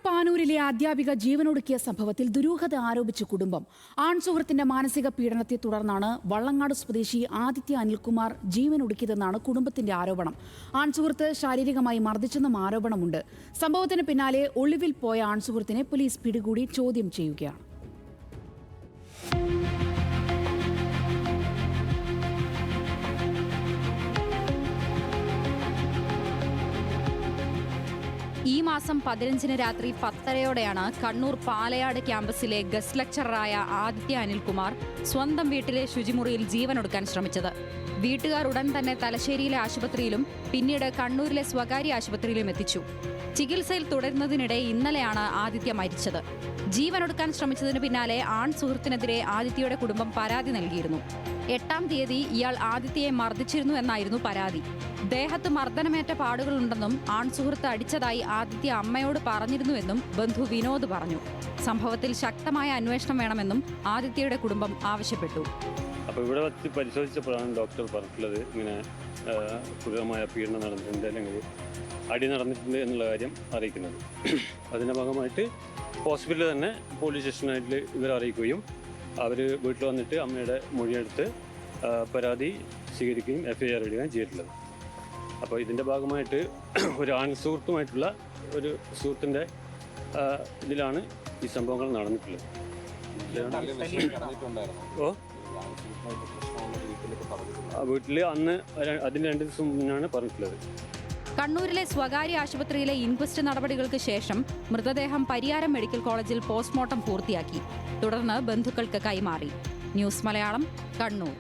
പാനൂരിലെ അധ്യാപിക ജീവനൊടുക്കിയ സംഭവത്തിൽ ദുരൂഹത ആരോപിച്ച കുടുംബം ആൺസുഹൃത്തിന്റെ മാനസിക പീഡനത്തെ തുടർന്നാണ് വള്ളങ്ങാട് സ്വദേശി ആദിത്യ അനിൽകുമാർ ജീവനൊടുക്കിയതെന്നാണ് കുടുംബത്തിന്റെ ആരോപണം. ആൺസുഹൃത്ത് ശാരീരികമായി മർദ്ദിച്ചെന്നും ആരോപണമുണ്ട്. സംഭവത്തിന് പിന്നാലെ ഒളിവിൽ പോയ ആൺസുഹൃത്തിനെ പോലീസ് പിടികൂടി ചോദ്യം ചെയ്യുകയാണ്. ഈ മാസം 15 രാത്രി 10:30 കണ്ണൂർ പാലയാട് ക്യാമ്പസിലെ ഗസ്റ്റ് ലെക്ചററായ ആദിത്യ അനിൽകുമാർ സ്വന്തം വീട്ടിലെ ശുചിമുറിയിൽ ജീവനൊടുക്കാൻ ശ്രമിച്ചത്. വീട്ടുകാർ ഉടൻ തന്നെ തലശ്ശേരിയിലെ ആശുപത്രിയിലും പിന്നീട് കണ്ണൂരിലെ സ്വകാര്യ ആശുപത്രിയിലും എത്തിച്ചു. ചികിത്സയിൽ തുടരുന്നതിനിടെ ഇന്നലെയാണ് ആദിത്യ മരിച്ചത്. ജീവനൊടുക്കാൻ ശ്രമിച്ചതിനു പിന്നാലെ ആൺ സുഹൃത്തിനെതിരെ ആദിത്യയുടെ കുടുംബം പരാതി നൽകിയിരുന്നു. 8-ാം തീയതി ഇയാൾ ആദിത്യയെ മർദ്ദിച്ചിരുന്നു എന്നായിരുന്നു പരാതി. ദേഹത്ത് മർദ്ദനമേറ്റ പാടുകളുണ്ടെന്നും ആൺസുഹൃത്ത് അടിച്ചതായി ആദിത്യ അമ്മയോട് പറഞ്ഞിരുന്നുവെന്നും ബന്ധു വിനോദ് പറഞ്ഞു. സംഭവത്തിൽ ശക്തമായ അന്വേഷണം വേണമെന്നും ആദിത്യയുടെ കുടുംബം ആവശ്യപ്പെട്ടു. അപ്പോൾ ഇവിടെ വച്ച് പരിശോധിച്ചപ്പോഴാണ് ഡോക്ടർ പറഞ്ഞിട്ടുള്ളത് ഇങ്ങനെ ക്രൂരമായ പീഡനം നടന്നിട്ടുണ്ട്, അല്ലെങ്കിൽ അടി നടന്നിട്ടുണ്ട് എന്നുള്ള കാര്യം അറിയിക്കുന്നത്. അതിൻ്റെ ഭാഗമായിട്ട് ഹോസ്പിറ്റലിൽ തന്നെ പോലീസ് സ്റ്റേഷനായിട്ട് ഇവരെ അറിയിക്കുകയും അവർ വീട്ടിൽ വന്നിട്ട് അമ്മയുടെ മൊഴിയെടുത്ത് പരാതി സ്വീകരിക്കുകയും FIR ഇടുകയും ചെയ്തിട്ടുള്ളത്. അപ്പോൾ ഇതിൻ്റെ ഭാഗമായിട്ട് ഒരു ആൺ സുഹൃത്തുമായിട്ടുള്ള ഒരു സുഹൃത്തിൻ്റെ ഇതിലാണ് ഈ സംഭവങ്ങൾ നടന്നിട്ടുള്ളത്. വീട്ടിൽ അന്ന് അതിന് 2 ദിവസം മുന്നാണ് പറഞ്ഞിട്ടുള്ളത്. കണ്ണൂരിലെ സ്വകാര്യ ആശുപത്രിയിലെ ഇൻക്വസ്റ്റ് നടപടികൾക്ക് ശേഷം മൃതദേഹം പരിയാരം മെഡിക്കൽ കോളേജിൽ പോസ്റ്റ്മോർട്ടം പൂർത്തിയാക്കി. തുടർന്ന് ബന്ധുക്കൾക്ക് കൈമാറി. ന്യൂസ് മലയാളം, കണ്ണൂർ.